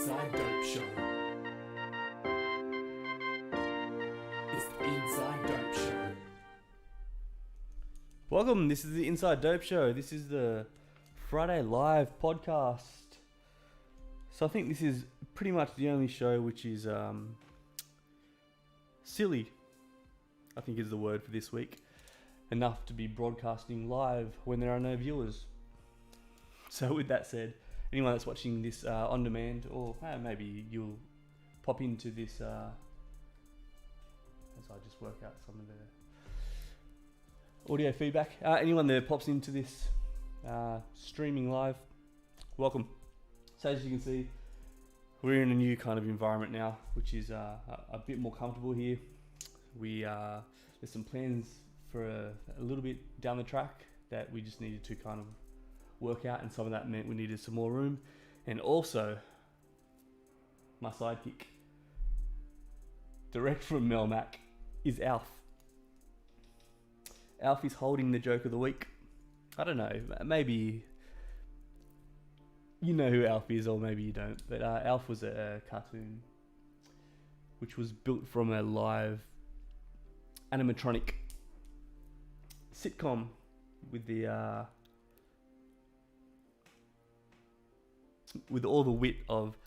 Inside Dope Show. It's the Inside Dope Show. Welcome, this is the Inside Dope Show. This is the Friday Live podcast. So I think this is pretty much the only show which is silly, I think is the word for this week. Enough to be broadcasting live when there are no viewers. So with that said, anyone that's watching this on demand, or maybe you'll pop into this as I just work out some of the audio feedback. Anyone that pops into this streaming live, welcome. So as you can see, we're in a new kind of environment now, which is a bit more comfortable here. There's some plans for a little bit down the track that we just needed to kind of work out, and some of that meant we needed some more room. And also, my sidekick, direct from Melmac, is Alf. Alf is holding the joke of the week. I don't know, maybe you know who Alf is, or maybe you don't. But Alf was a cartoon which was built from a live animatronic sitcom with the with all the wit of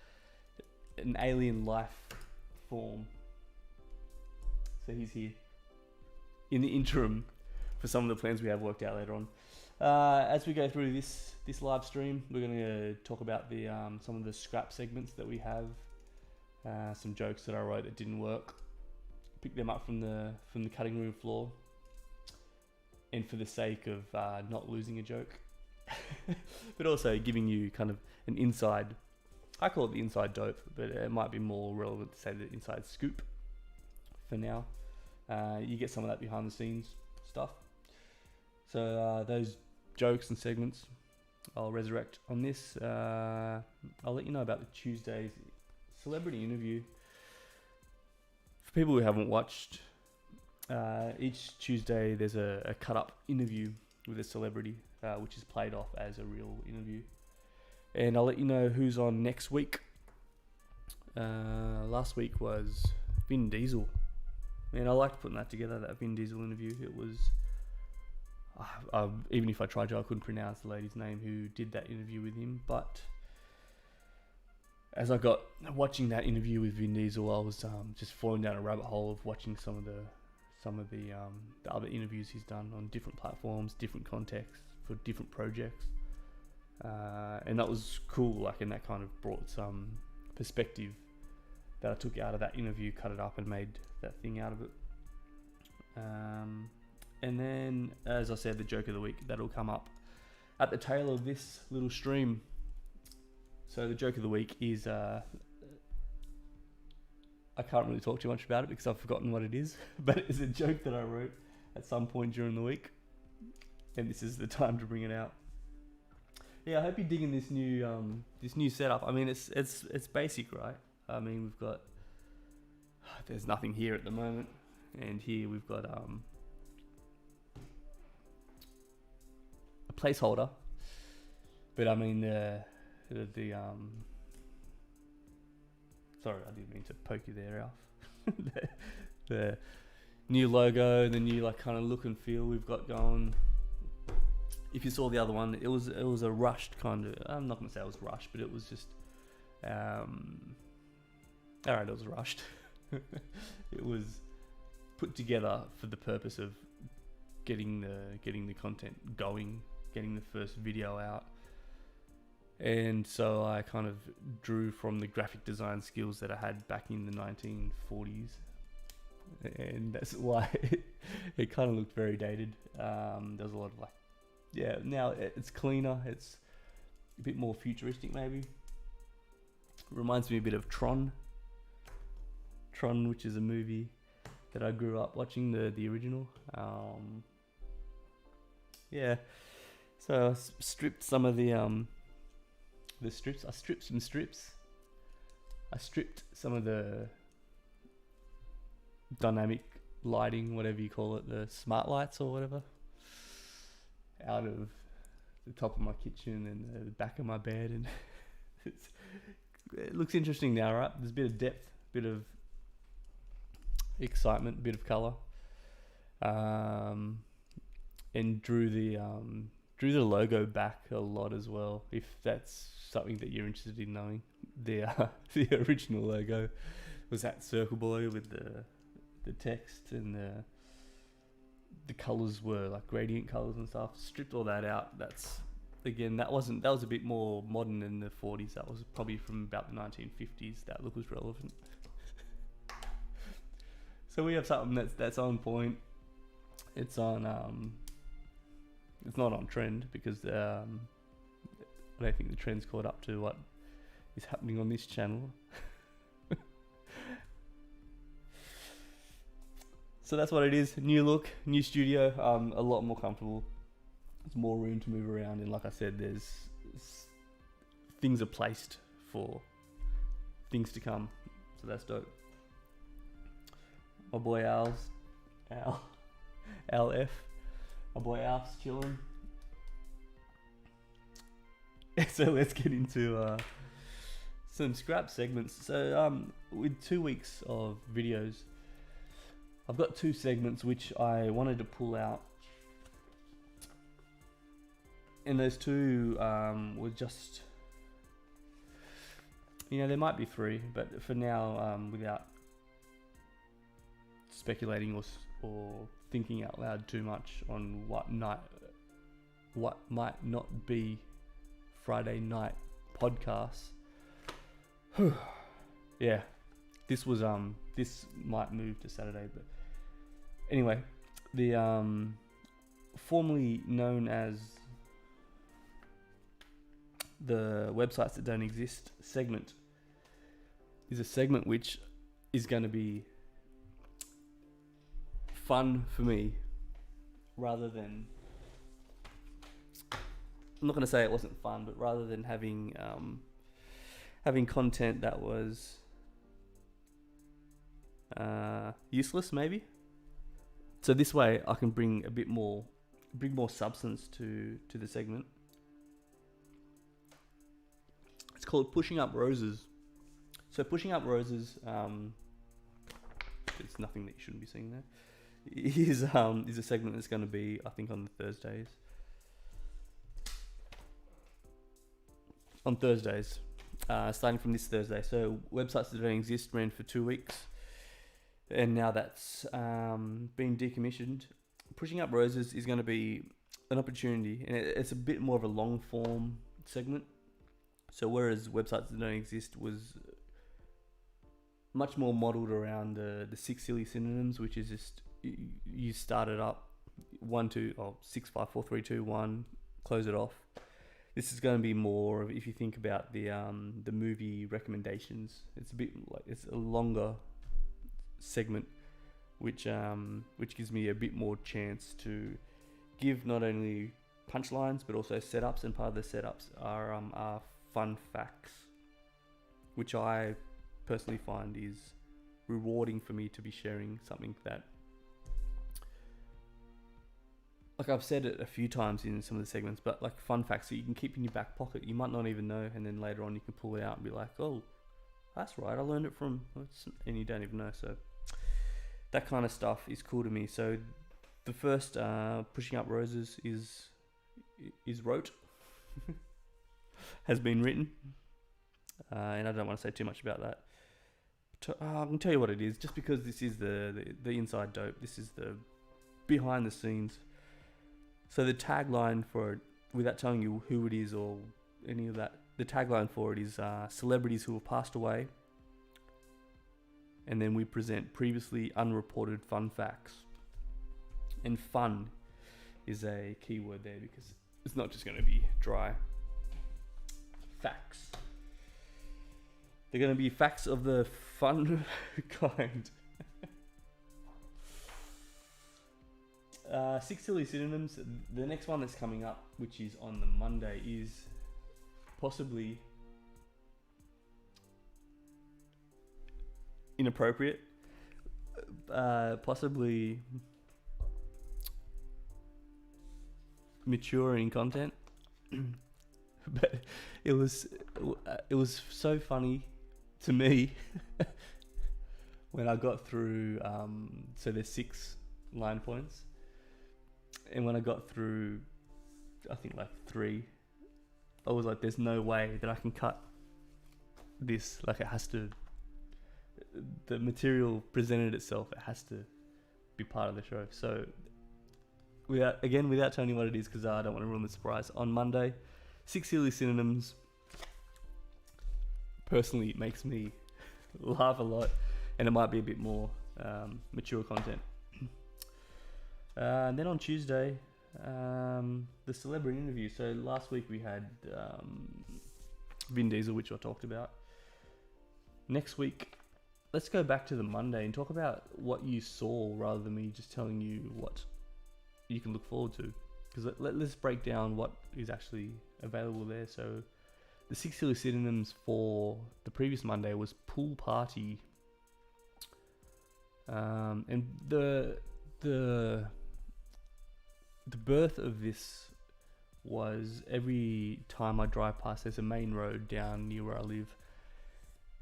an alien life form. So he's here in the interim for some of the plans we have worked out later on. As we go through this live stream, we're going to talk about the some of the scrap segments that we have, some jokes that I wrote that didn't work. Pick them up from the cutting room floor, and for the sake of not losing a joke, but also giving you kind of an inside, I call it the inside dope, but it might be more relevant to say the inside scoop for now. You get some of that behind the scenes stuff. So those jokes and segments I'll resurrect on this. I'll let you know about the Tuesday's celebrity interview. For people who haven't watched, each Tuesday there's a cut up interview with a celebrity, which is played off as a real interview. And I'll let you know who's on next week. Last week was Vin Diesel. And I liked putting that together, that Vin Diesel interview. It was, even if I tried to, I couldn't pronounce the lady's name who did that interview with him. But as I got watching that interview with Vin Diesel, I was just falling down a rabbit hole of watching some of the other interviews he's done on different platforms, different contexts, for different projects. And that was cool, like, and that kind of brought some perspective that I took out of that interview, cut it up and made that thing out of it. And then, as I said, the joke of the week, that'll come up at the tail of this little stream. So the joke of the week is, I can't really talk too much about it because I've forgotten what it is, but it's a joke that I wrote at some point during the week, and this is the time to bring it out. Yeah, I hope you're digging this new setup. I mean, it's basic, right? I mean, we've got, there's nothing here at the moment, and here we've got a placeholder. But I mean, sorry, I didn't mean to poke you there, Alf. the new logo, the new like kind of look and feel we've got going. If you saw the other one, it was a rushed kind of. I'm not gonna say it was rushed, but it was just. Alright, it was rushed. It was put together for the purpose of getting the content going, getting the first video out. And so I kind of drew from the graphic design skills that I had back in the 1940s. And that's why it kind of looked very dated. There was a lot of now it's cleaner, it's a bit more futuristic maybe. Reminds me a bit of Tron, which is a movie that I grew up watching, the original. So I stripped some of the strips. I stripped some strips. I stripped some of the dynamic lighting, whatever you call it, the smart lights or whatever, out of the top of my kitchen and the back of my bed, and it looks interesting now, right? There's a bit of depth, bit of excitement, bit of color, and drew the logo back a lot as well. If that's something that you're interested in knowing, the original logo was that circle below with the text, and the colors were like gradient colors and stuff. Stripped all that out. That was a bit more modern than the 40s. That was probably from about the 1950s. That look was relevant. So we have something that's on point. It's on it's not on trend because I don't think the trend's caught up to what is happening on this channel. So that's what it is. New look, new studio, a lot more comfortable. There's more room to move around, and like I said, there's things are placed for things to come. So that's dope. My boy Al F. My boy Al's chilling. So let's get into some scrap segments. So with 2 weeks of videos, I've got 2 segments which I wanted to pull out, and those 2 were just, they might be 3, but for now, without speculating or thinking out loud too much on what might not be Friday night podcasts. Yeah, this might move to Saturday, but anyway, the formerly known as the websites that don't exist segment is a segment which is going to be fun for me, rather than, I'm not going to say it wasn't fun, but rather than having content that was useless, maybe. So this way I can bring more substance to the segment. It's called Pushing Up Roses. So Pushing Up Roses, it's nothing that you shouldn't be seeing there, is a segment that's going to be, I think, on the Thursdays. On Thursdays, starting from this Thursday. So websites that don't exist ran for 2 weeks, and now that's been decommissioned. Pushing Up Roses is going to be an opportunity, and it's a bit more of a long form segment. So whereas websites that don't exist was much more modelled around the 6 silly synonyms, which is just you start it up 6, 5, 4, 3, 2, 1, close it off. This is going to be more of, if you think about the movie recommendations, it's a longer segment, which gives me a bit more chance to give not only punchlines but also setups, and part of the setups are fun facts, which I personally find is rewarding for me to be sharing something that, like I've said it a few times in some of the segments, but like fun facts that you can keep in your back pocket. You might not even know, and then later on you can pull it out and be like, oh, that's right, I learned it from, and you don't even know. So that kind of stuff is cool to me. So the first Pushing Up Roses is wrote, has been written, and I don't want to say too much about that. I can tell you what it is, just because this is the inside dope. This is the behind the scenes. So the tagline for it, without telling you who it is or any of that, the tagline for it is celebrities who have passed away, and then we present previously unreported fun facts. And fun is a key word there, because it's not just going to be dry facts. They're going to be facts of the fun kind. 6 silly synonyms. The next one that's coming up, which is on the Monday, is possibly inappropriate, possibly mature in content. But it was it was so funny to me when I got through. So there's 6 line points, and when I got through, I think like 3, I was like, "There's no way that I can cut this. Like, it has to. The material presented itself. It has to be part of the show." So, without telling you what it is, because I don't want to ruin the surprise. On Monday, 6 silly synonyms. Personally, it makes me laugh a lot, and it might be a bit more mature content. And then on Tuesday, the celebrity interview. So last week we had Vin Diesel, which I talked about. Next week, let's go back to the Monday and talk about what you saw, rather than me just telling you what you can look forward to. Because let's break down what is actually available there. So the 6 silly synonyms for the previous Monday was pool party. And the birth of this was every time I drive past, there's a main road down near where I live.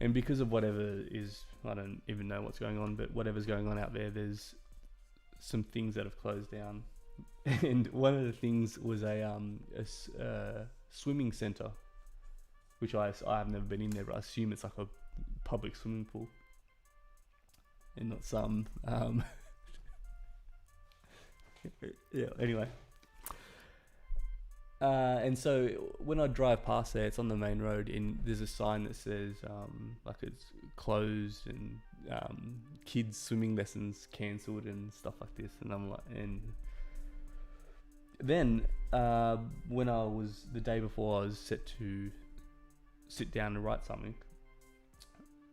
And because of whatever is, I don't even know what's going on, but whatever's going on out there, there's some things that have closed down. And one of the things was a swimming centre, which I have never been in there, but I assume it's like a public swimming pool and not some yeah, anyway. And so when I drive past there, it's on the main road, and there's a sign that says like it's closed and kids swimming lessons cancelled and stuff like this. And I'm like, and then when I was, the day before I was set to sit down and write something,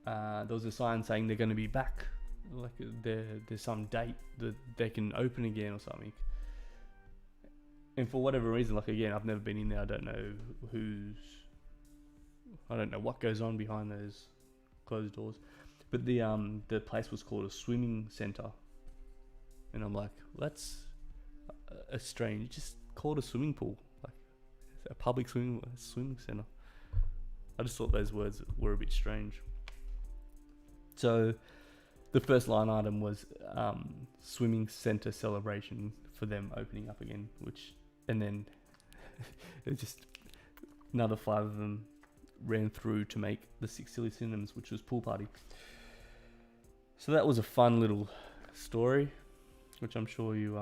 there was a sign saying they're going to be back, like there's some date that they can open again or something. And for whatever reason, like, again, I've never been in there. I don't know what goes on behind those closed doors. But the place was called a swimming centre, and I'm like, that's a strange. Just call it a swimming pool, like a public swimming centre. I just thought those words were a bit strange. So the first line item was swimming centre celebration for them opening up again, and then it was just another 5 of them ran through to make the 6 silly synonyms, which was pool party. So that was a fun little story, which I'm sure you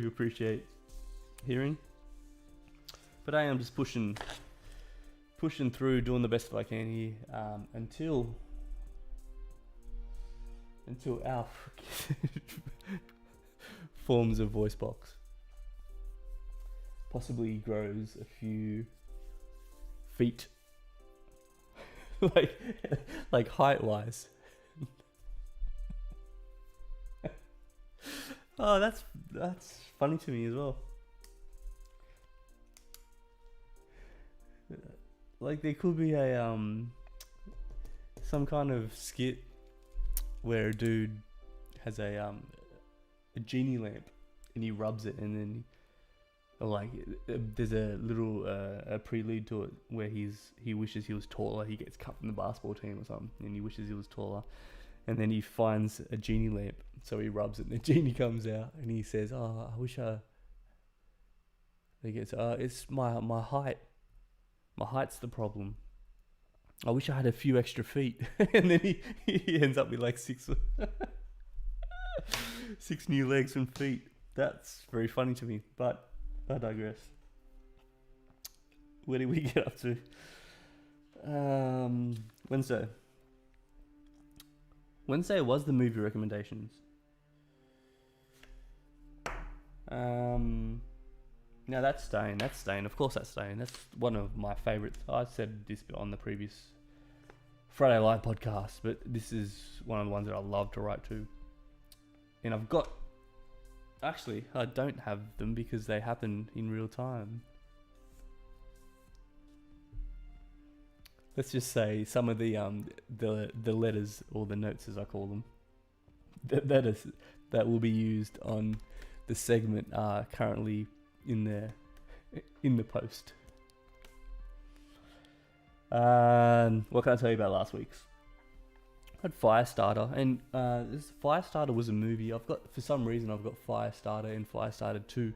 appreciate hearing. But I am just pushing through, doing the best that I can here, until our forms of voice box possibly grows a few feet, like height wise. Oh, that's funny to me as well. Like, there could be a some kind of skit where a dude has a genie lamp and he rubs it, and then there's a little a prelude to it where he wishes he was taller. He gets cut from the basketball team or something, and he wishes he was taller, and then he finds a genie lamp, so he rubs it, and the genie comes out, and he says, "Oh, I wish He gets, it's my height. My height's the problem. I wish I had a few extra feet." And then he ends up with like 6 new legs and feet. That's very funny to me, but I digress. Where did we get up to? Wednesday. Wednesday was the movie recommendations. Now that's staying. Of course that's staying. That's one of my favourites. I said this on the previous Friday Live podcast, but this is one of the ones that I love to write to. And I don't have them because they happen in real time. Let's just say some of the letters, or the notes as I call them, that will be used on the segment are currently in the post. What can I tell you about last week's? I had Firestarter, and this Firestarter was a movie. For some reason, I've got Firestarter and Firestarter 2.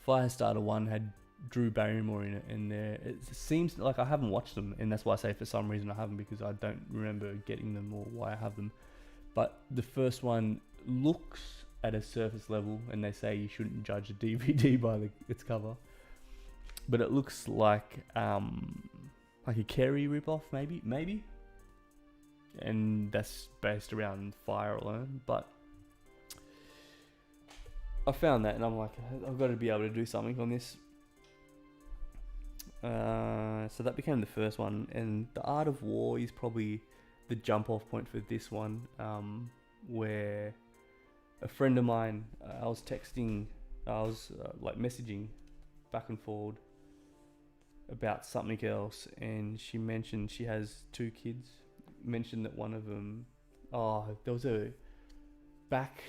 Firestarter 1 had Drew Barrymore in it, and it seems like I haven't watched them, and that's why I say for some reason I haven't, because I don't remember getting them or why I have them. But the first one looks at a surface level, and they say you shouldn't judge a DVD by its cover, but it looks like a Carrie ripoff, maybe, and that's based around fire alone. But I found that, and I'm like, I've got to be able to do something on this. So that became the first one, and The Art of War is probably the jump off point for this one, where a friend of mine, I was messaging back and forward about something else, and she mentioned she has 2 kids, mentioned that one of them, there was back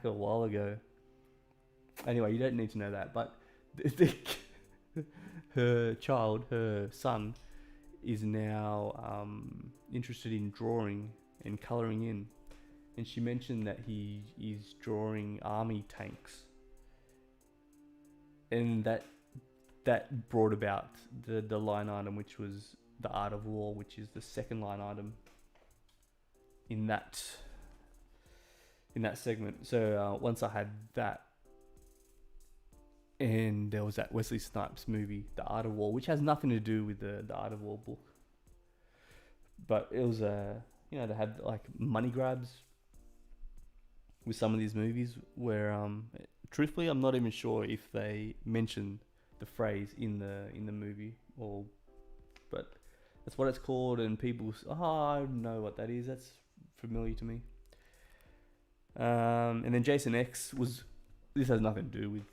a while ago. Anyway, you don't need to know that, but her son is now interested in drawing and colouring in, and she mentioned that he is drawing army tanks, and that brought about the line item, which was The Art of War, which is the second line item in that segment. So once I had that, and there was that Wesley Snipes movie, The Art of War, which has nothing to do with the Art of War book, but it was they had like money grabs with some of these movies where truthfully I'm not even sure if they mention the phrase in the movie, but that's what it's called, and people I know what that is, that's familiar to me. And then Jason X this has nothing to do with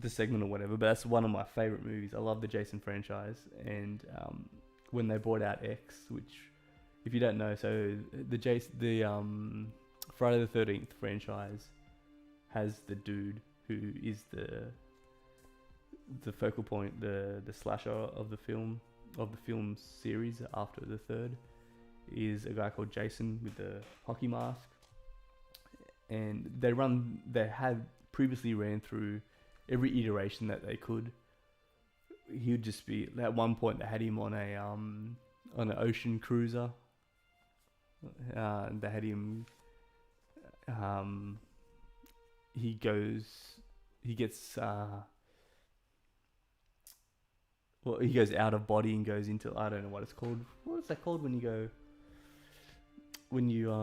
the segment or whatever, but that's one of my favorite movies. I love the Jason franchise, and when they brought out X, which if you don't know, so the Friday the 13th franchise has the dude who is the focal point, the slasher of the film series after the third, is a guy called Jason with the hockey mask, and they had previously ran through every iteration that they could. He would just be, at one point they had him on an ocean cruiser. They had him. He gets out of body and goes into, I don't know what it's called. What is that called when you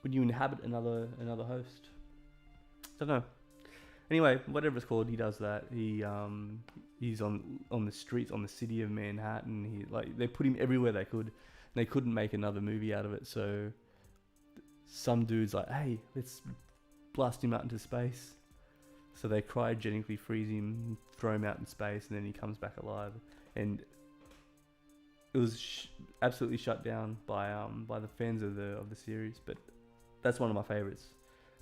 inhabit another host? I don't know. Anyway, whatever it's called, he does that. He's on the streets, on the city of Manhattan. They put him everywhere they could. They couldn't make another movie out of it, so some dude's like, hey, let's blast him out into space. So they cryogenically freeze him, throw him out in space, and then he comes back alive. And it was absolutely shut down by the fans of the series. But that's one of my favorites.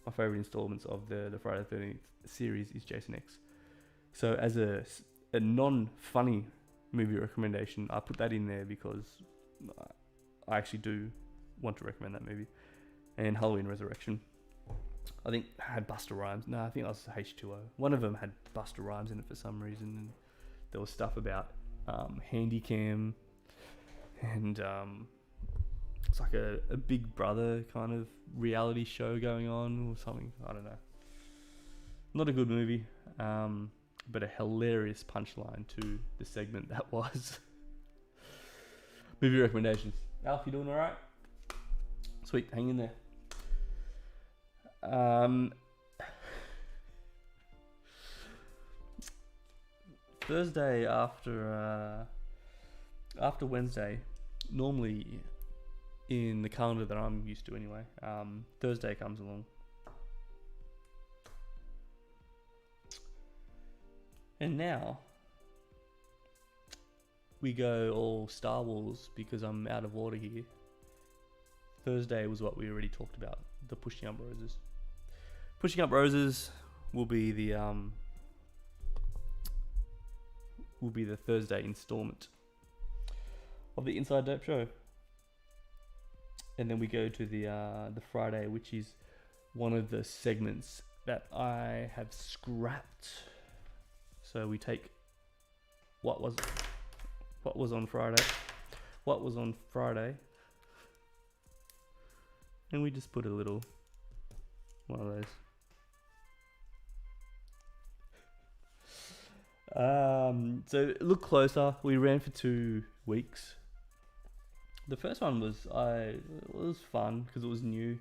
My favorite installments of the Friday the 13th series is Jason X. So as a non-funny movie recommendation, I put that in there because I actually do want to recommend that movie. And Halloween Resurrection, I think had Busta Rhymes. No, I think that was H2O. One of them had Busta Rhymes in it for some reason. And there was stuff about Handycam, and it's like a Big Brother kind of reality show going on or something. I don't know. Not a good movie, but a hilarious punchline to the segment that was. Movie recommendations. Alf, you doing all right? Sweet, hang in there. Thursday after Wednesday, normally in the calendar that I'm used to anyway, Thursday comes along. And now we go all Star Wars because I'm out of order here. Thursday was what we already talked about, the Pushing Up Roses. Pushing Up Roses will be the will be the Thursday installment of the Inside Dope Show. And then we go to the Friday, which is one of the segments that I have scrapped. So we take what was on Friday, and we just put a little one of those. So look closer. We ran for 2 weeks. The first one was fun because it was new.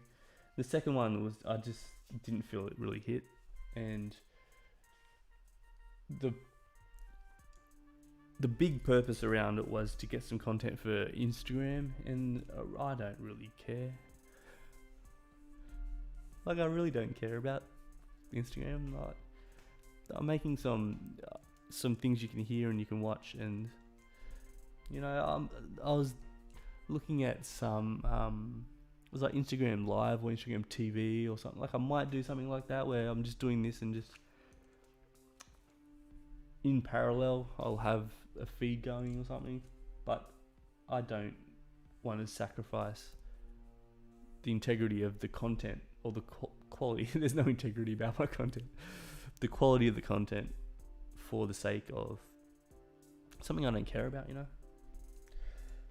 The second one was I just didn't feel it really hit, and the big purpose around it was to get some content for Instagram, and I don't really care. Like, I really don't care about Instagram. Like, I'm making some things you can hear and you can watch, and you know, I was looking at some it was like Instagram Live or Instagram TV or something. Like, I might do something like that where I'm just doing this and just in parallel I'll have a feed going or something, but I don't want to sacrifice the integrity of the content or the quality. There's no integrity about my content. The quality of the content for the sake of something I don't care about, you know.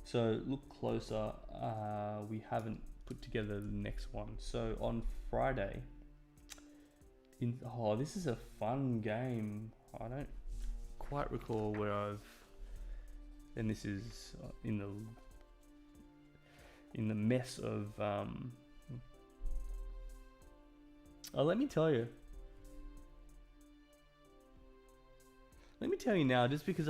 So look closer. We haven't put together the next one. So on Friday, this is a fun game. I don't quite recall where and this is in the mess of let me tell you now, just because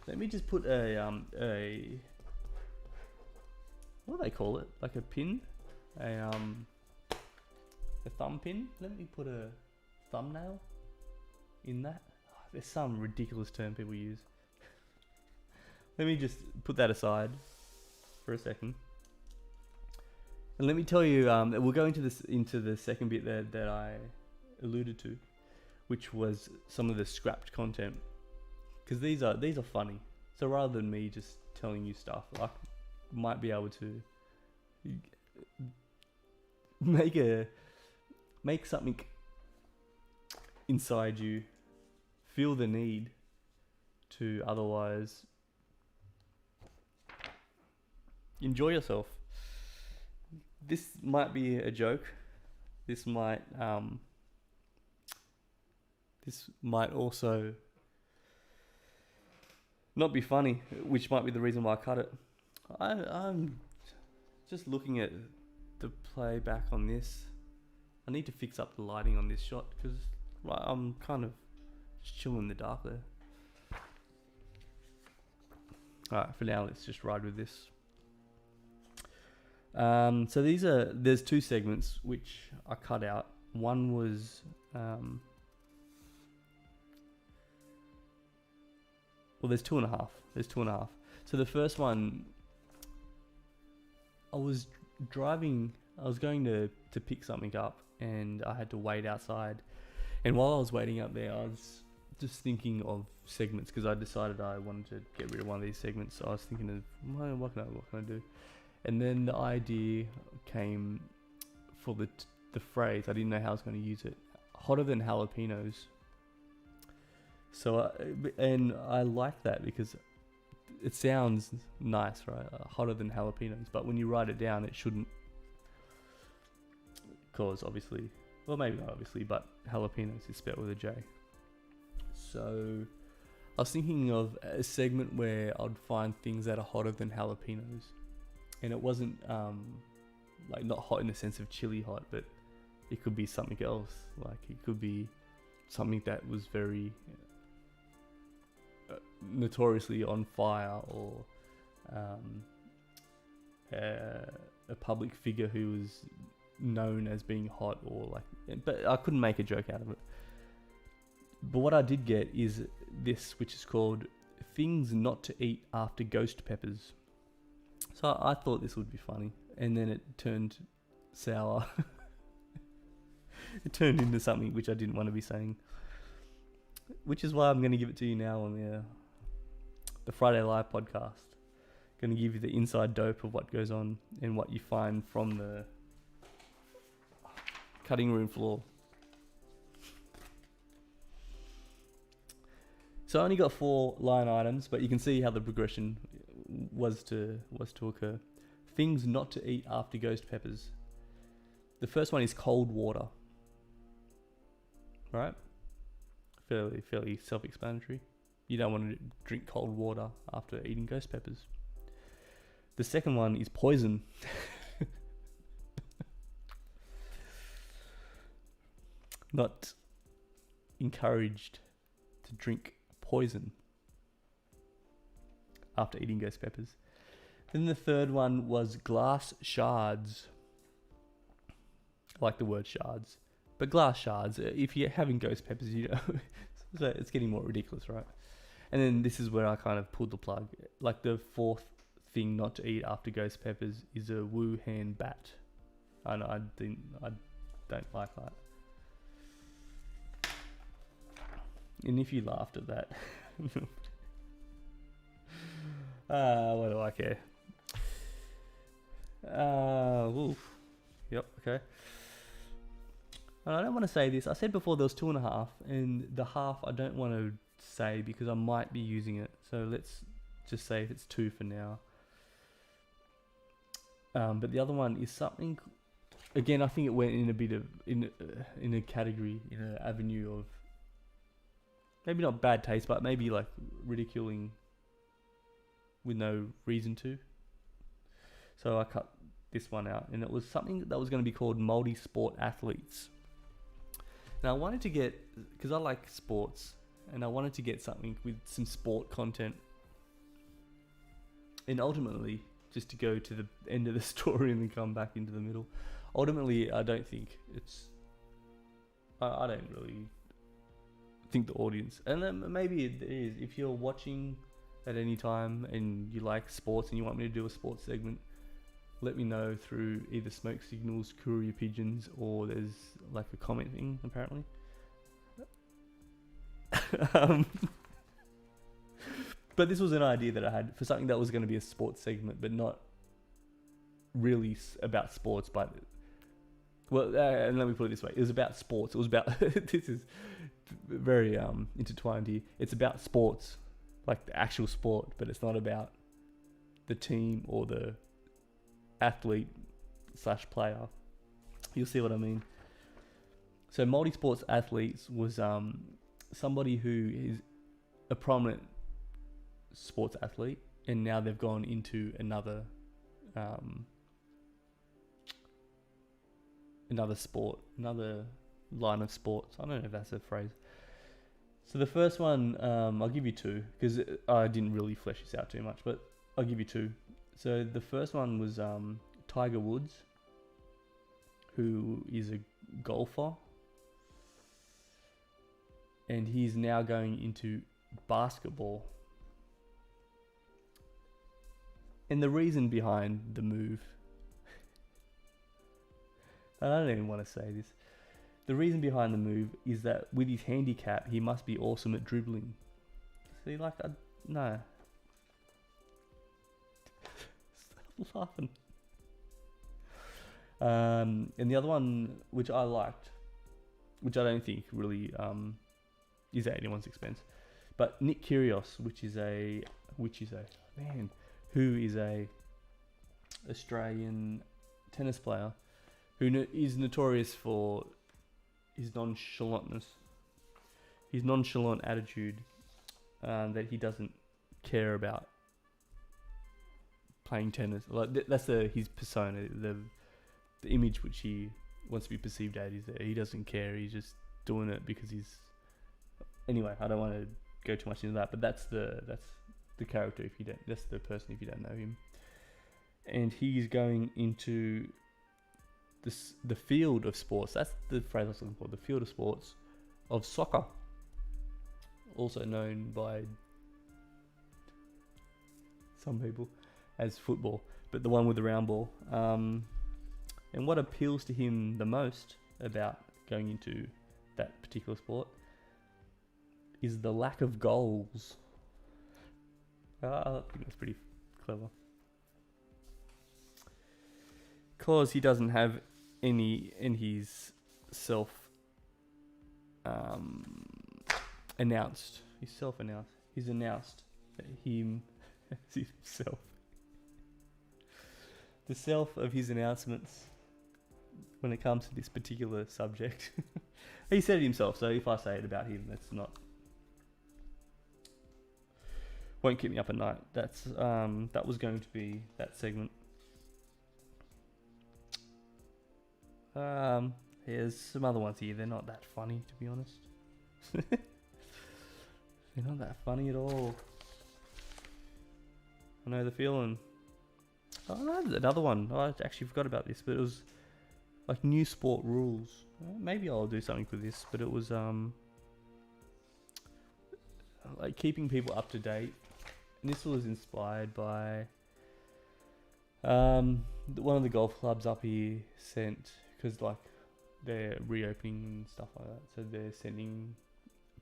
let me just put a what do they call it? Like a pin? A thumb pin? Let me put a thumbnail in that. There's some ridiculous term people use. Let me just put that aside for a second. And let me tell you, we'll go into the second bit that I alluded to, which was some of the scrapped content. Because these are funny. So rather than me just telling you stuff, I might be able to make something inside you feel the need to otherwise enjoy yourself. This might be a joke. This might also not be funny, which might be the reason why I cut it. I'm just looking at the playback on this. I need to fix up the lighting on this shot because I'm kind of just chilling in the dark there. Alright, for now let's just ride with this. So there's 2 segments which I cut out. One was there's 2.5. There's 2.5. So the first one, I was driving. I was going to pick something up, and I had to wait outside. And while I was waiting up there, I was just thinking of segments because I decided I wanted to get rid of one of these segments. So I was thinking of what can I do? And then the idea came for the phrase. I didn't know how I was going to use it. Hotter than jalapenos. So and I like that because it sounds nice, right? Hotter than jalapenos, but when you write it down, it shouldn't. Cause obviously, well, maybe not obviously, but jalapenos is spelled with a J. So I was thinking of a segment where I'd find things that are hotter than jalapenos, and it wasn't like not hot in the sense of chili hot, but it could be something else. Like it could be something that was very notoriously on fire, or a public figure who was known as being hot, or like, but I couldn't make a joke out of it. But what I did get is this, which is called things not to eat after ghost peppers. So I thought this would be funny, and then it turned sour. it turned into something which I didn't want to be saying. Which is why I'm going to give it to you now on the Friday Live podcast. Going to give you the inside dope of what goes on and what you find from the cutting room floor. So I only got 4 line items, but you can see how the progression was to occur. Things not to eat after ghost peppers. The first one is cold water. Right? Fairly self-explanatory. You don't want to drink cold water after eating ghost peppers. The second one is poison. Not encouraged to drink poison after eating ghost peppers. Then the third one was glass shards. I like the word shards. But glass shards, if you're having ghost peppers, you know, so it's getting more ridiculous, right? And then this is where I kind of pulled the plug. Like the fourth thing not to eat after ghost peppers is a Wuhan bat. I don't like that. And if you laughed at that, what do I care? Oof. Yep, okay. I don't want to say this. I said before there was 2.5, and the half I don't want to say because I might be using it. So let's just say it's 2 for now. But the other one is something. Again, I think it went in a bit of in a category, in an avenue of maybe not bad taste, but maybe like ridiculing with no reason to. So I cut this one out, and it was something that was going to be called multi-sport athletes. Now I wanted to get, because I like sports, and I wanted to get something with some sport content. And ultimately, just to go to the end of the story and then come back into the middle, ultimately I don't think it's, I don't really think the audience, and then maybe it is, if you're watching at any time and you like sports and you want me to do a sports segment, let me know through either Smoke Signals, Courier Pigeons, or there's like a comment thing apparently. But this was an idea that I had for something that was going to be a sports segment, but not really about sports. But well, and let me put it this way: it was about sports. It was about this is very intertwined here. It's about sports, like the actual sport, but it's not about the team or the athlete / player. You'll see what I mean. So multi-sports athletes was somebody who is a prominent sports athlete, and now they've gone into another sport, another line of sports. I don't know if that's a phrase. So the first one, I'll give you 2 because I didn't really flesh this out too much, but I'll give you 2. So the first one was Tiger Woods, who is a golfer, and he's now going into basketball. And the reason behind the move, I don't even want to say this, the reason behind the move is that with his handicap, he must be awesome at dribbling. See, like, no. Stop laughing. And the other one, which I liked, which I don't think really is at anyone's expense, but Nick Kyrgios, who is a Australian tennis player who is notorious for his nonchalantness, his nonchalant attitude, that he doesn't care about playing tennis. Like that's his persona, the image which he wants to be perceived at is that he doesn't care. He's just doing it because he's. Anyway, I don't want to go too much into that, but that's the character if you don't. That's the person if you don't know him. And he's going into the field of sports. That's the phrase I was looking for. The field of sports of soccer, also known by some people as football, but the one with the round ball. And what appeals to him the most about going into that particular sport is the lack of goals. I think that's pretty clever. Because he doesn't have any in his self announced. He's announced that himself. The self of his announcements when it comes to this particular subject. He said it himself, so if I say it about him, that's not... won't keep me up at night. That's that was going to be that segment. There's some other ones here. They're not that funny, to be honest. They're not that funny at all. I know the feeling. Oh, another one. I actually forgot about this, but it was like new sport rules. Maybe I'll do something with this, but it was like keeping people up to date. And this was inspired by one of the golf clubs up here sent, because like they're reopening and stuff like that, so they're sending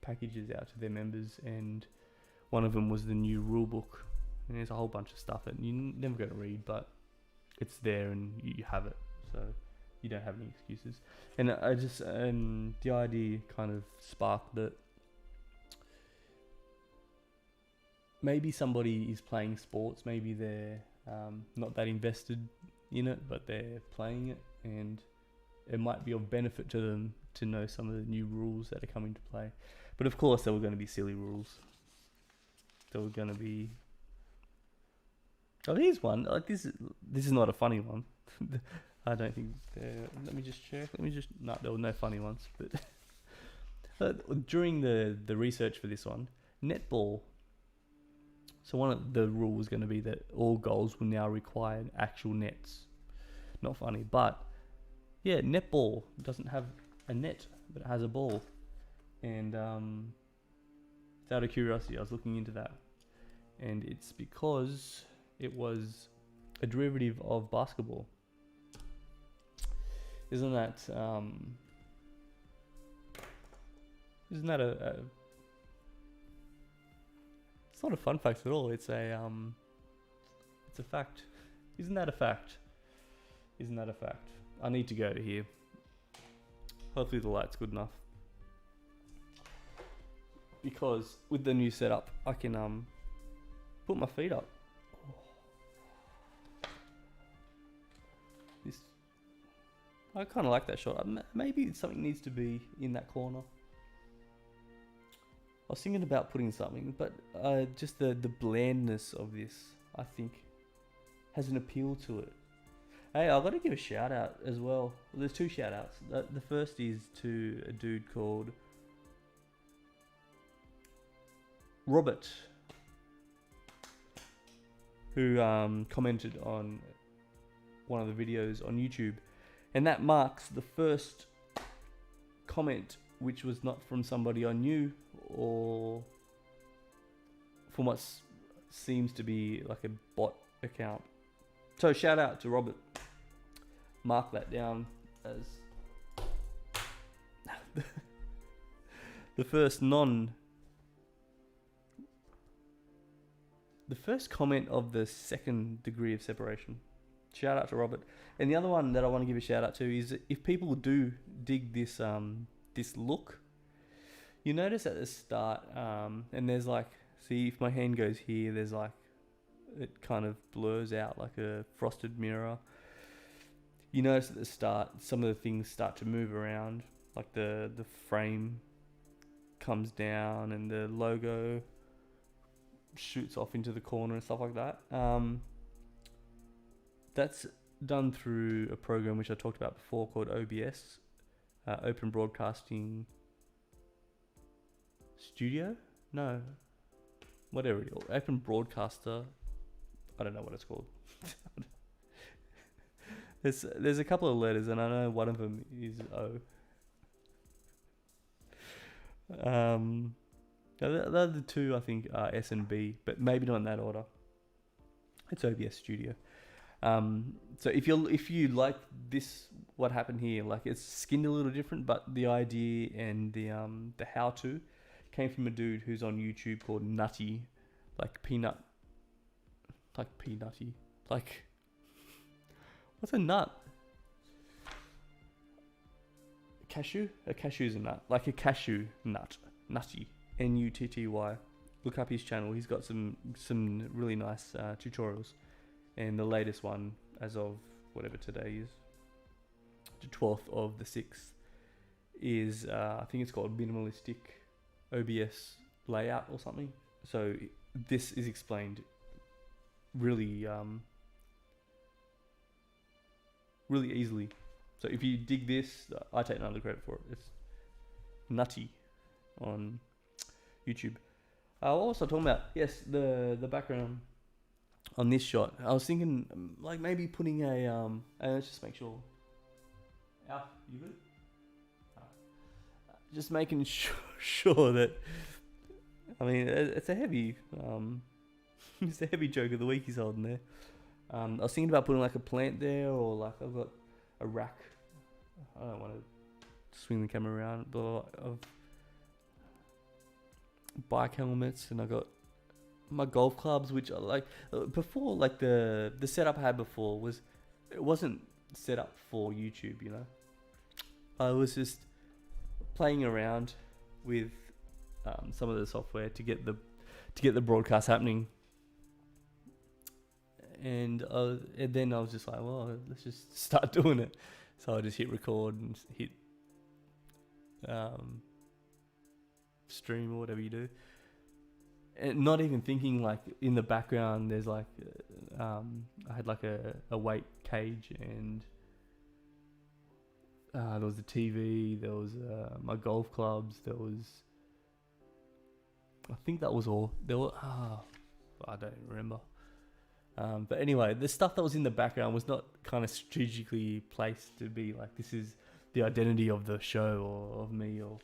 packages out to their members, and one of them was the new rule book, and there's a whole bunch of stuff that you're never going to read, but it's there and you have it, so you don't have any excuses. And I just the idea kind of sparked that maybe somebody is playing sports, maybe they're not that invested in it, but they're playing it, and it might be of benefit to them to know some of the new rules that are coming to play. But of course, there were going to be silly rules. There were going to be... Oh, here's one. Like this is not a funny one. I don't think... let me just check. No, there were no funny ones. But during the research for this one, netball. So one of the rules was going to be that all goals will now require actual nets. Not funny, but yeah, netball doesn't have a net, but it has a ball. And out of curiosity, I was looking into that, and it's because it was a derivative of basketball. Isn't that a it's not a fun fact at all. It's a fact. Isn't that a fact? Isn't that a fact? I need to go to here. Hopefully the light's good enough. Because with the new setup, I can put my feet up. This, I kind of like that shot. Maybe something needs to be in that corner. I was thinking about putting something, but just the blandness of this, I think, has an appeal to it. Hey, I've got to give a shout out as well. There's two shout outs. The first is to a dude called Robert, who commented on one of the videos on YouTube, and that marks the first comment which was not from somebody I knew, or from what seems to be like a bot account. So shout out to Robert. Mark that down as the first comment of the second degree of separation. Shout out to Robert. And the other one that I want to give a shout out to is, if people do dig this this look, you notice at the start, and there's like, see if my hand goes here, there's like, it kind of blurs out like a frosted mirror. You notice at the start, some of the things start to move around, like the frame comes down and the logo shoots off into the corner and stuff like that. That's done through a program which I talked about before called OBS, Open Broadcasting Studio? No, whatever it is, Open Broadcaster. I don't know what it's called. There's a couple of letters, and I know one of them is O. The other two I think are S and B, but maybe not in that order. It's OBS Studio. So if you like this, what happened here, like it's skinned a little different, but the idea and the how to came from a dude who's on YouTube called Nutty, like peanut, like peanutty, like what's a nut? Cashew? A cashew's a nut, like a cashew nut, Nutty, Nutty. Look up his channel. He's got some really nice tutorials, and the latest one, as of whatever today is, the 12th of the 6th, is I think it's called minimalistic OBS layout or something. So this is explained really really easily. So if you dig this, I take none of the credit for it. It's Nutty on YouTube. What was I talking about? Yes, the background on this shot. I was thinking like maybe putting a let's just make sure. Alf, you good? Just making sure that. I mean, it's a heavy it's a heavy joke of the week he's holding there. I was thinking about putting like a plant there, or like I've got a rack. I don't want to swing the camera around, but of bike helmets, and I got my golf clubs, which are like before, like the setup I had before it wasn't set up for YouTube, you know. I was just playing around with some of the software to get the broadcast happening, and then I was just like, well, let's just start doing it. So I just hit record and hit stream or whatever you do, and not even thinking like in the background there's like I had like a weight cage, and there was a TV, there was my golf clubs, there was, I think that was all there were. I don't remember. But anyway, the stuff that was in the background was not kind of strategically placed to be like, this is the identity of the show or of me or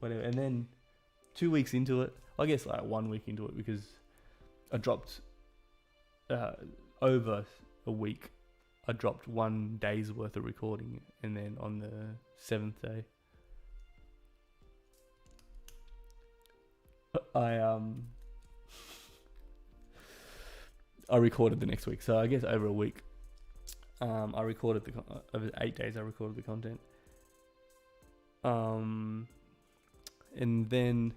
whatever. And then 2 weeks into it, I guess like 1 week into it, because I dropped over a week, I dropped 1 day's worth of recording, and then on the 7th day, I recorded the next week. So I guess over a week, I recorded over 8 days. I recorded the content, and then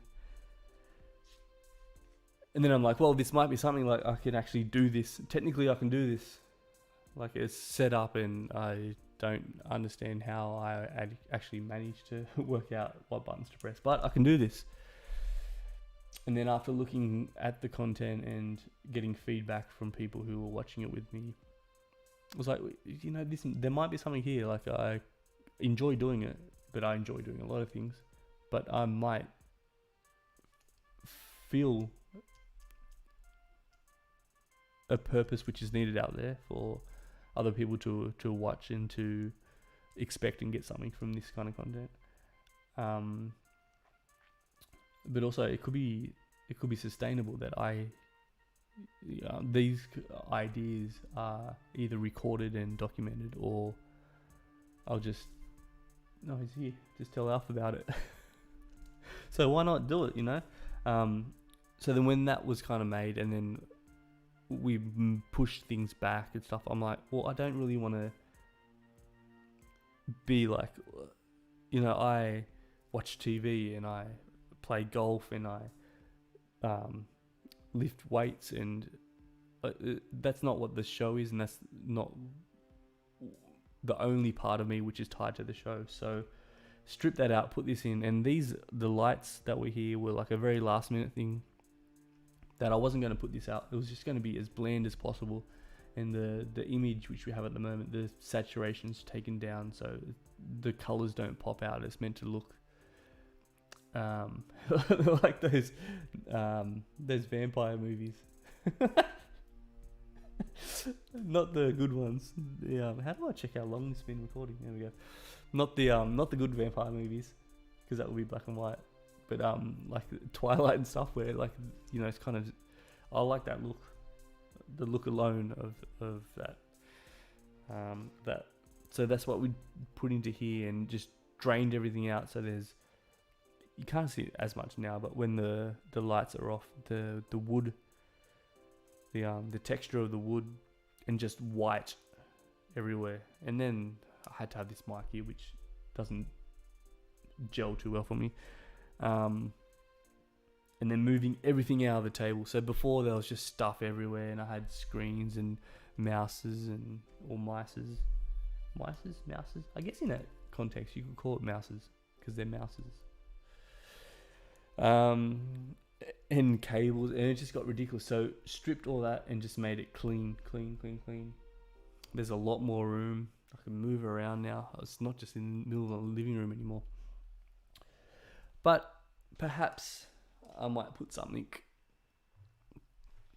I'm like, well, this might be something like I can actually do this. Technically, I can do this. Like it's set up, and I don't understand how I actually managed to work out what buttons to press, but I can do this. And then after looking at the content and getting feedback from people who were watching it with me, I was like, you know, there might be something here. Like I enjoy doing it, but I enjoy doing a lot of things. But I might feel a purpose which is needed out there for other people to watch and to expect and get something from this kind of content. But also it could be sustainable, that these ideas are either recorded and documented, or I'll just he's here, just tell Alf about it. So why not do it, you know? So then when that was kind of made, and then we pushed things back and stuff, I'm like, well, I don't really want to be like, you know, I watch TV and I play golf and I lift weights, and that's not what the show is, and that's not the only part of me which is tied to the show. So strip that out, put this in, and the lights that were here were like a very last minute thing that I wasn't going to put this out. It was just going to be as bland as possible, and the image which we have at the moment, the saturation's taken down, so the colors don't pop out. It's meant to look like those vampire movies. Not the good ones. How do I check how long it's been recording? There we go. Not the good vampire movies, because that would be black and white. But like Twilight and stuff, where like, you know, it's kind of, I like that look. the look alone of that. So that's what we put into here and just drained everything out. So you can't see it as much now, but when the lights are off, the wood, the texture of the wood, and just white everywhere. And then I had to have this mic here, which doesn't gel too well for me. And then moving everything out of the table. So before there was just stuff everywhere, and I had screens and mouses or mices. I guess in that context you could call it mouses because they're mouses. And cables, and it just got ridiculous. So stripped all that and just made it clean. There's a lot more room. I can move around now. It's not just in the middle of the living room anymore. But perhaps I might put something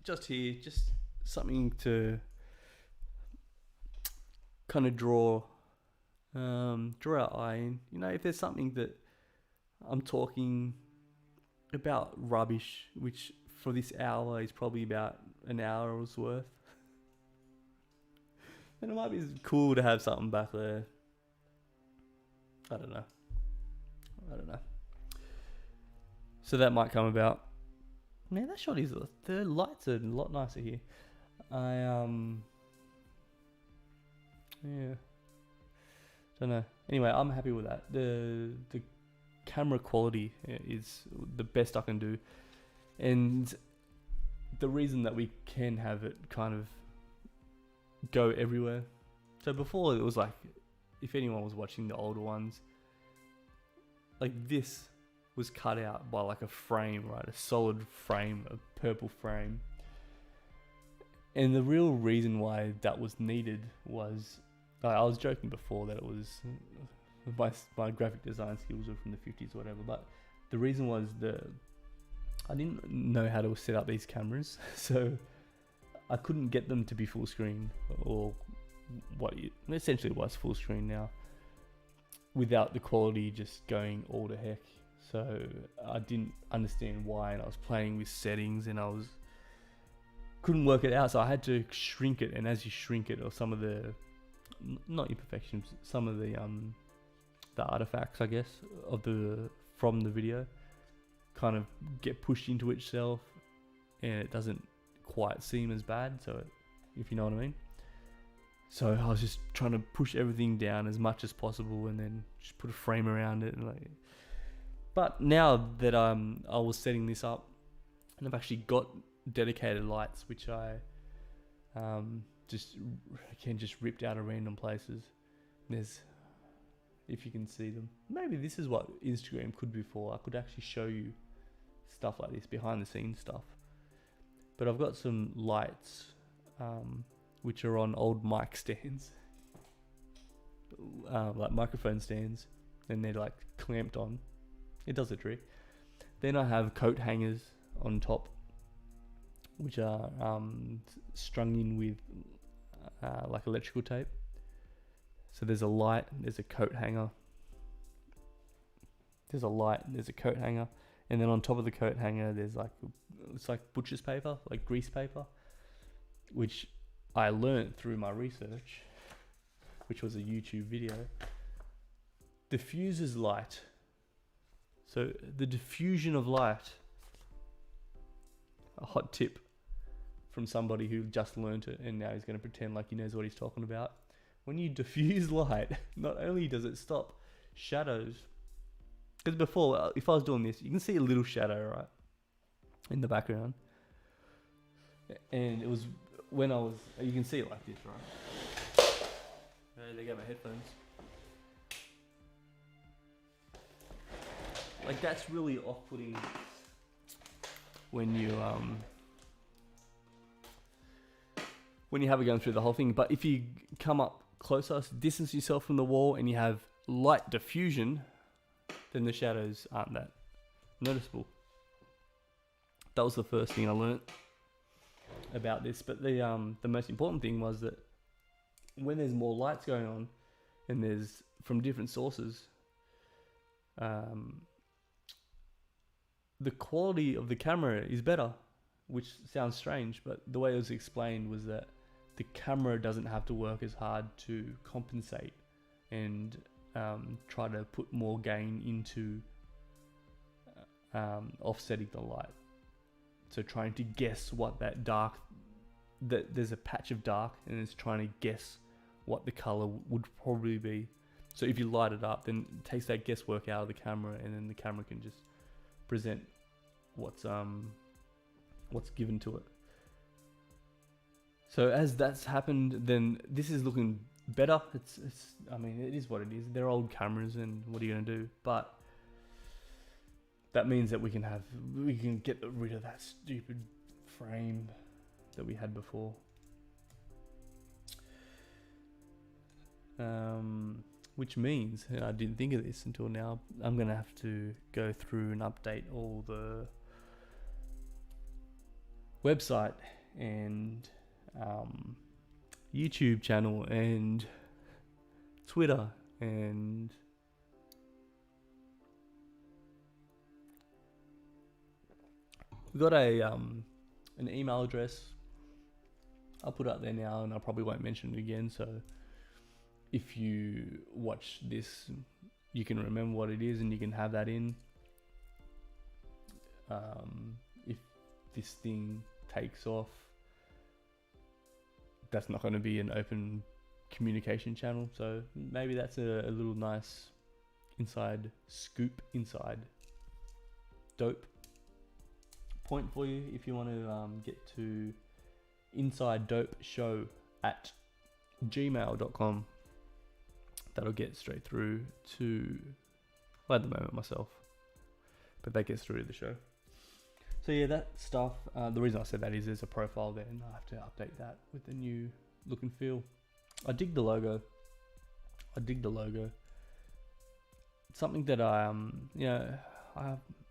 just here, just something to kind of draw our eye in. You know, if there's something that I'm talking about rubbish, which for this hour is probably about an hour's worth, then it might be cool to have something back there. I don't know. So that might come about. Man, that shot is, the lights are a lot nicer here. Yeah. Don't know. Anyway, I'm happy with that. The camera quality is the best I can do. And the reason that we can have it kind of go everywhere. So before it was like, if anyone was watching the older ones, like this was cut out by like a frame, right? A solid frame, a purple frame. And the real reason why that was needed was, I was joking before that it was my graphic design skills were from the 50s or whatever, but the reason was I didn't know how to set up these cameras, so I couldn't get them to be full screen, or what it essentially was full screen now, without the quality just going all to heck. So I didn't understand why, and I was playing with settings and couldn't work it out, so I had to shrink it. And as you shrink it, or some of the, not imperfections, some of the artifacts, I guess, from the video kind of get pushed into itself, and it doesn't quite seem as bad, so if you know what I mean. So I was just trying to push everything down as much as possible, and then just put a frame around it, and like. But now that I was setting this up, and I've actually got dedicated lights, which I just ripped out of random places. There's, if you can see them, maybe this is what Instagram could be for. I could actually show you stuff like this, behind the scenes stuff. But I've got some lights, which are on old mic stands, like microphone stands, and they're like clamped on. It does the trick. Then I have coat hangers on top, which are strung in with like electrical tape. So there's a light, there's a coat hanger, there's a light, there's a coat hanger, and then on top of the coat hanger there's it's like butcher's paper, like grease paper, which I learnt through my research, which was a YouTube video. Diffuses light. So the diffusion of light, a hot tip from somebody who just learnt it and now he's going to pretend like he knows what he's talking about. When you diffuse light, not only does it stop shadows, because before, if I was doing this, you can see a little shadow, right, in the background. And it was when you can see it like this, right? There go my headphones. Like, that's really off-putting when you have it going through the whole thing. But if you come up closer, distance yourself from the wall, and you have light diffusion, then the shadows aren't that noticeable. That was the first thing I learnt about this. But the most important thing was that when there's more lights going on, and there's from different sources, the quality of the camera is better. which sounds strange, but the way it was explained was that the camera doesn't have to work as hard to compensate and try to put more gain into offsetting the light. So trying to guess what that dark, that there's a patch of dark, and it's trying to guess what the color would probably be. So if you light it up, then it takes that guesswork out of the camera, and then the camera can just present what's given to it. So as that's happened, then this is looking better. It's I mean, it is what it is. They're old cameras, and what are you gonna do? But that means that we can get rid of that stupid frame that we had before. Which means, I didn't think of this until now, I'm gonna have to go through and update all the website and YouTube channel and Twitter and we got an email address. I'll put it up there now, and I probably won't mention it again, so if you watch this, you can remember what it is and you can have that in. If this thing takes off, that's not going to be an open communication channel, so maybe that's a little nice inside scoop, inside dope point for you if you want to get to insidedopeshow@gmail.com. That'll get straight through to, well, at the moment myself, but that gets through to the show. So yeah, that stuff, the reason I said that is there's a profile there, and I have to update that with the new look and feel. I dig the logo. It's something that I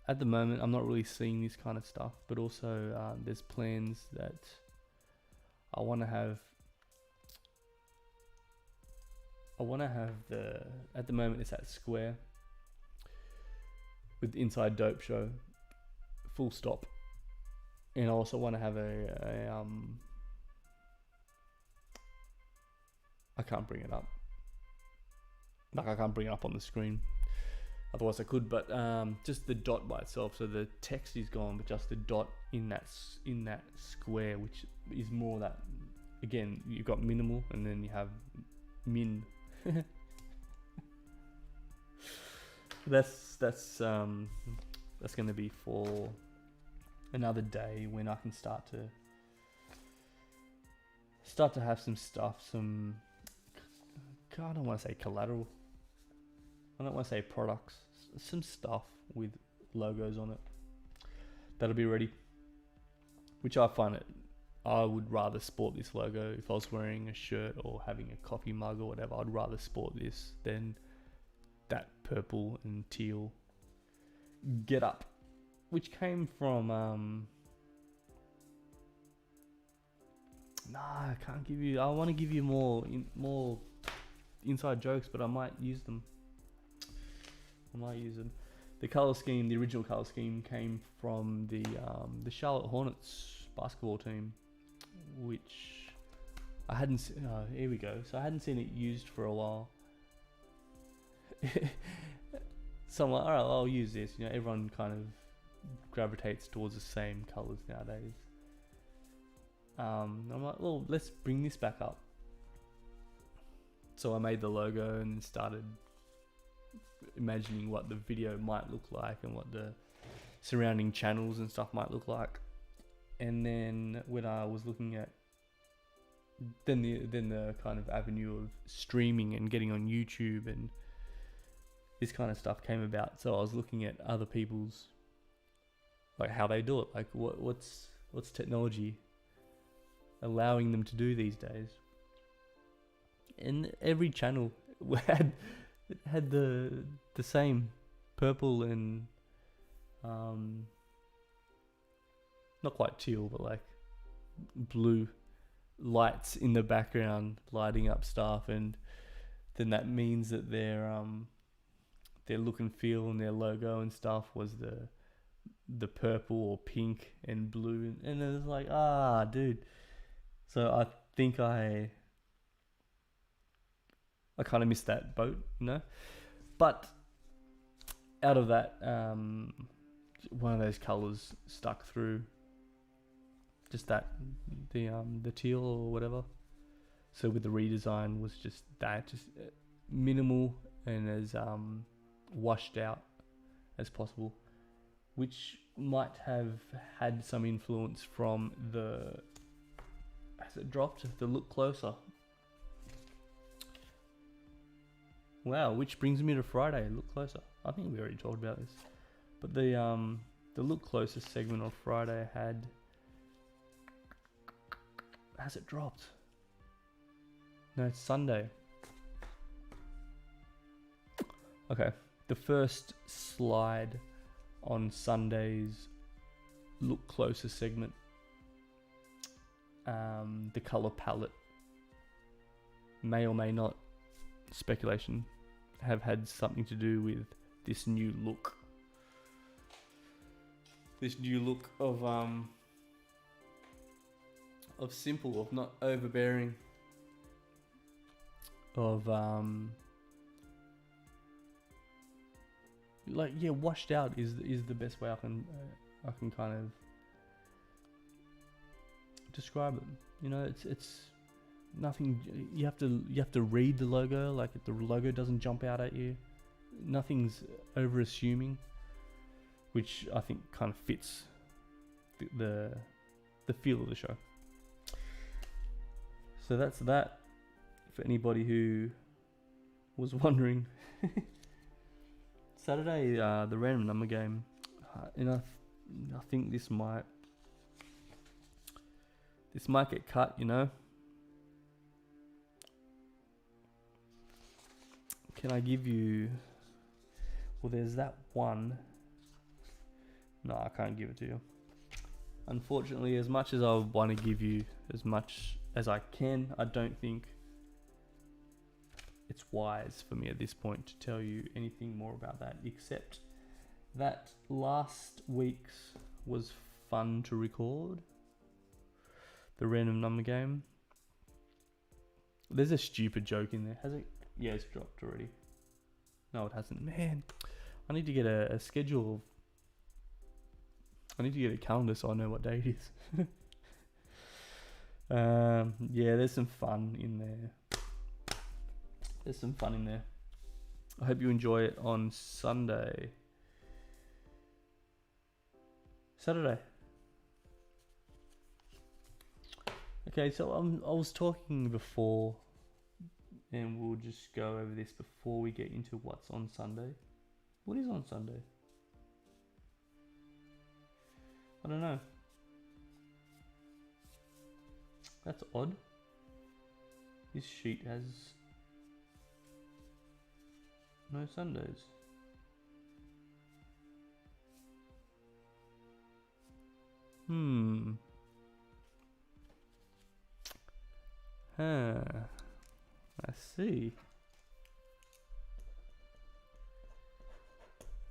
at the moment I'm not really seeing this kind of stuff, but also there's plans that I want to have. At the moment it's at square with Inside Dope Show, full stop. And I also want to have I can't bring it up. Like, I can't bring it up on the screen. Otherwise I could, but just the dot by itself. So the text is gone, but just the dot in that square, which is more that, again, you've got minimal and then you have min. That's going to be for another day when I can start to have some stuff, I don't want to say collateral, I don't want to say products, some stuff with logos on it that'll be ready, which I find it, I would rather sport this logo if I was wearing a shirt or having a coffee mug or whatever. I'd rather sport this than that purple and teal get up, which came from I can't give you, I want to give you more inside jokes, but I might use them. The color scheme, the original color scheme, came from the Charlotte Hornets basketball team, which I hadn't seen. Here we go. So I hadn't seen it used for a while. So I'm like, all right, I'll use this. You know, everyone kind of gravitates towards the same colors nowadays. I'm like, well, let's bring this back up. So I made the logo and started imagining what the video might look like and what the surrounding channels and stuff might look like. And then when I was looking at then the kind of avenue of streaming and getting on YouTube and this kind of stuff came about. So I was looking at other people's, like, how they do it, like what's technology allowing them to do these days. And every channel had the same purple and not quite teal, but like blue lights in the background lighting up stuff, and then that means that their look and feel and their logo and stuff was the purple or pink and blue, and it was like, dude. So I think I kind of missed that boat, you know. But out of that, one of those colors stuck through. Just that, the teal or whatever. So with the redesign was just that, just minimal and as washed out as possible, which might have had some influence from as it dropped, the look closer. Wow, which brings me to Friday, look closer. I think we already talked about this, but the look closer segment on Friday had. Has it dropped? No, it's Sunday. Okay, the first slide on Sunday's look closer segment, the color palette may or may not, speculation, have had something to do with this new look. This new look of simple, of not overbearing, of washed out is the best way I can kind of describe it. You know, it's nothing. You have to read the logo. Like, if the logo doesn't jump out at you, nothing's over assuming, which I think kind of fits the feel of the show. So that's that. For anybody who was wondering, Saturday, the random number game, and I think this might get cut. You know, can I give you? Well, there's that one. No, I can't give it to you. Unfortunately, as much as I want to give you as much as I can, I don't think it's wise for me at this point to tell you anything more about that, except that last week's was fun to record. The random number game. There's a stupid joke in there. Has it? Yeah, it's dropped already. No, it hasn't. Man, I need to get a schedule. I need to get a calendar so I know what day it is. Yeah, there's some fun in there. I hope you enjoy it on Saturday. Okay, so I was talking before, and we'll just go over this before we get into what's on Sunday. What is on Sunday? I don't know. That's odd. This sheet has no Sundays. I see.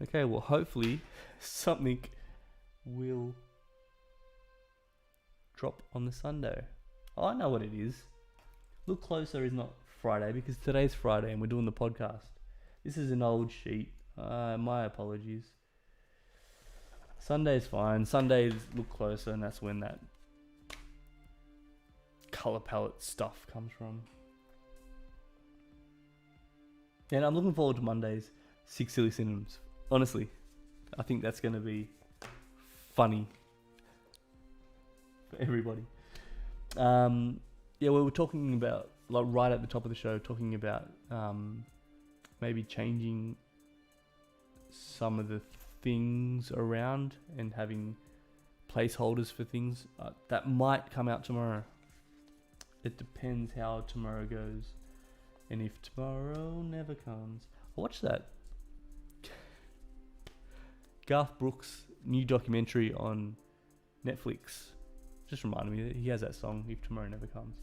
Okay, well, hopefully something will drop on the Sunday. Oh, I know what it is. Look Closer is not Friday because today's Friday and we're doing the podcast. This is an old sheet. My apologies. Sunday's fine. Sundays Look Closer, and that's when that color palette stuff comes from. And I'm looking forward to Monday's 6 Silly Synonyms. Honestly, I think that's going to be funny for everybody. Yeah, we were talking about, like, right at the top of the show, talking about maybe changing some of the things around and having placeholders for things. That might come out tomorrow. It depends how tomorrow goes. And if tomorrow never comes. I watched that Garth Brooks new documentary on Netflix. Just reminded me that he has that song, If Tomorrow Never Comes.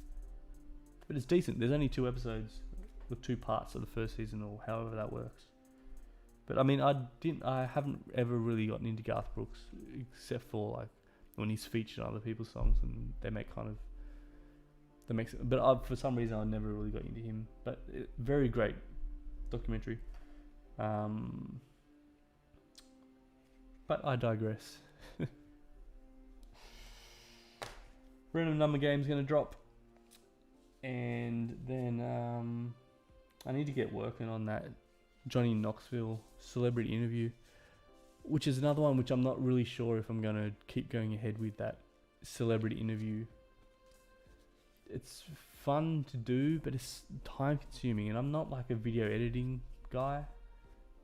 But it's decent. There's only 2 episodes with 2 parts of the first season, or however that works. But I mean, I haven't ever really gotten into Garth Brooks except for like when he's featured on other people's songs and they make kind of but for some reason I never really got into him. But very great documentary. But I digress. Random number game's gonna drop, and then I need to get working on that Johnny Knoxville celebrity interview, which is another one which I'm not really sure if I'm gonna keep going ahead with that celebrity interview. It's fun to do, but it's time consuming, and I'm not like a video editing guy.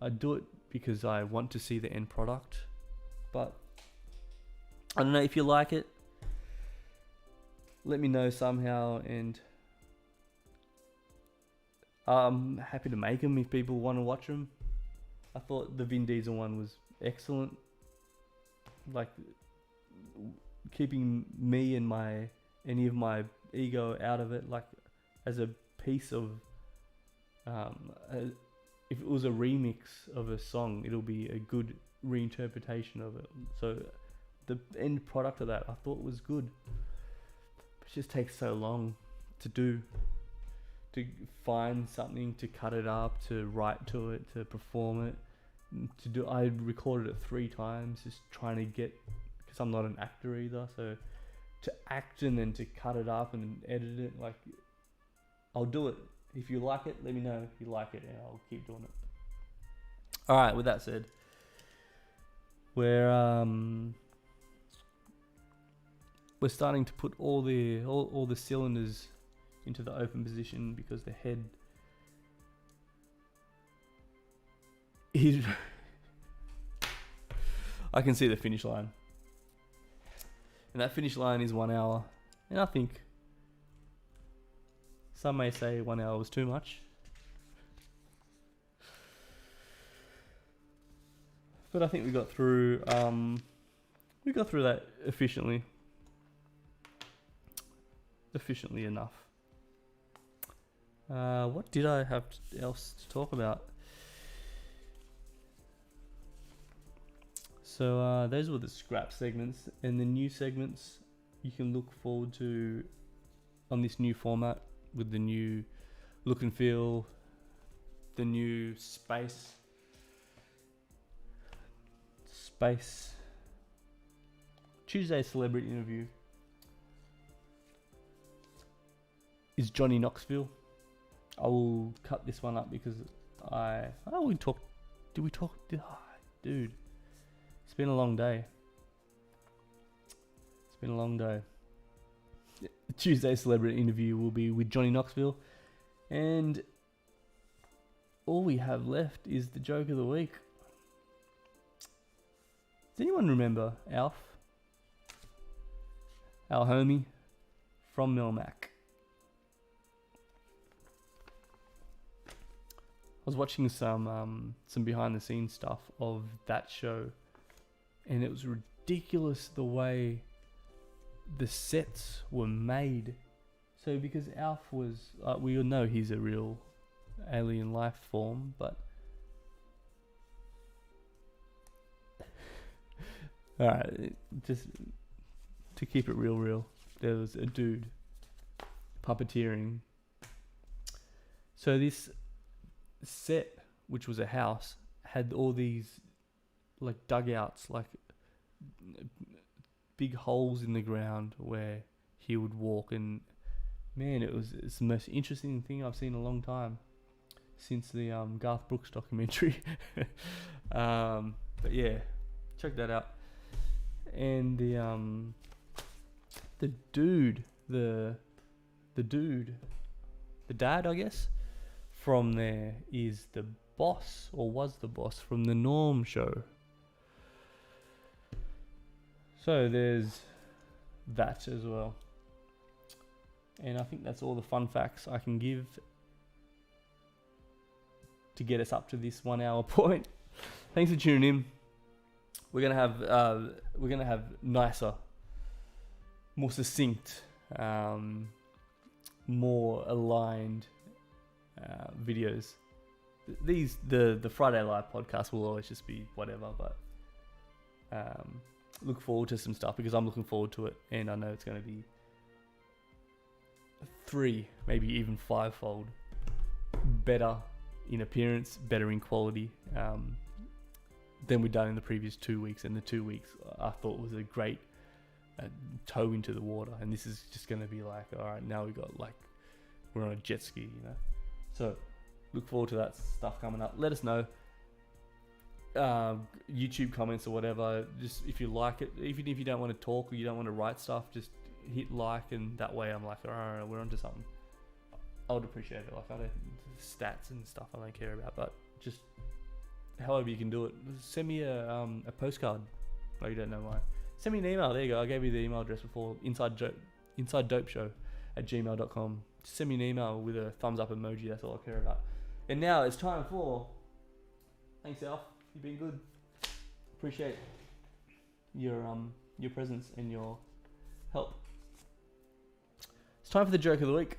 I do it because I want to see the end product, but I don't know if you like it. Let me know somehow, and I'm happy to make them if people want to watch them. I thought the Vin Diesel one was excellent, like keeping me and any of my ego out of it, like as a piece of if it was a remix of a song, it'll be a good reinterpretation of it. So the end product of that I thought was good. It just takes so long to do, to find something, to cut it up, to write to it, to perform it. I recorded it 3 times just trying to get, because I'm not an actor either, so to act and then to cut it up and edit it, like, I'll do it. If you like it, let me know if you like it, and I'll keep doing it. Alright, with that said, we're starting to put all the cylinders into the open position, because the head is I can see the finish line. And that finish line is 1 hour. And I think some may say 1 hour was too much. But I think we got through that efficiently. Efficiently enough. What did I have else to talk about? So those were the scrap segments, and the new segments you can look forward to on this new format with the new look and feel, the new space. Tuesday celebrity interview is Johnny Knoxville. I will cut this one up because dude, it's been a long day. Tuesday celebrity interview will be with Johnny Knoxville, and all we have left is the joke of the week. Does anyone remember Alf? Our homie from Melmac. I was watching some behind the scenes stuff of that show, and it was ridiculous the way the sets were made. So because Alf was, we all know he's a real alien life form, but alright, just to keep it real, there was a dude puppeteering. So this set, which was a house, had all these like dugouts, like big holes in the ground where he would walk, and man, it's the most interesting thing I've seen in a long time since the Garth Brooks documentary. But yeah, check that out. And the dad, I guess, from there is the boss, or was the boss, from the Norm show. So there's that as well. And I think that's all the fun facts I can give to get us up to this 1 hour point. Thanks for tuning in. We're gonna have nicer, more succinct, more aligned videos the Friday Live podcast will always just be whatever, but look forward to some stuff because I'm looking forward to it, and I know it's going to be 3, maybe even 5-fold better in appearance, better in quality than we've done in the previous 2 weeks. And the 2 weeks I thought was a great toe into the water, and this is just going to be like, all right, now we're on a jet ski, you know. So look forward to that stuff coming up. Let us know, YouTube comments or whatever, just if you like it. Even if you don't want to talk or you don't want to write stuff, just hit like, and that way I'm like, all right, we're onto something. I would appreciate it. Like, I don't, stats and stuff I don't care about, but just however you can do it. Send me a postcard. Oh, you don't know why. Send me an email. There you go. I gave you the email address before. InsideDopeShow@gmail.com. Just send me an email with a thumbs up emoji. That's all I care about. And now it's time for... Thanks, Alf. You've been good. Appreciate your presence and your help. It's time for the joke of the week.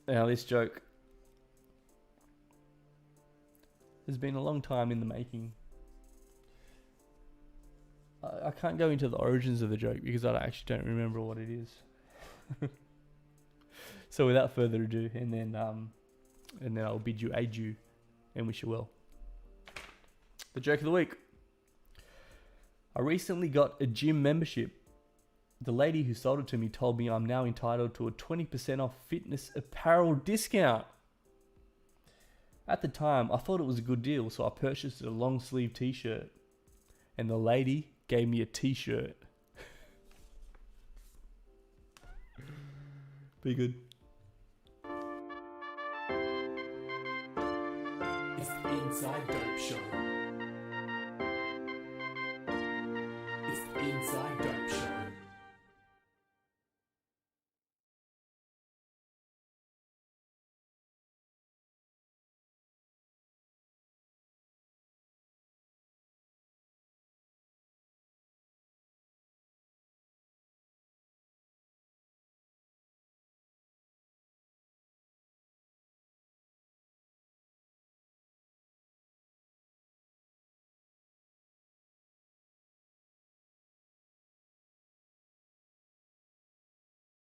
Now, this joke has been a long time in the making. I can't go into the origins of the joke because I actually don't remember what it is. So without further ado, and then I'll bid you adieu and wish you well. The joke of the week. I recently got a gym membership. The lady who sold it to me told me I'm now entitled to a 20% off fitness apparel discount. At the time, I thought it was a good deal, so I purchased a long sleeve t-shirt. And the lady gave me a t-shirt. Be good. It's the Inside Dope Show. It's the Inside Dope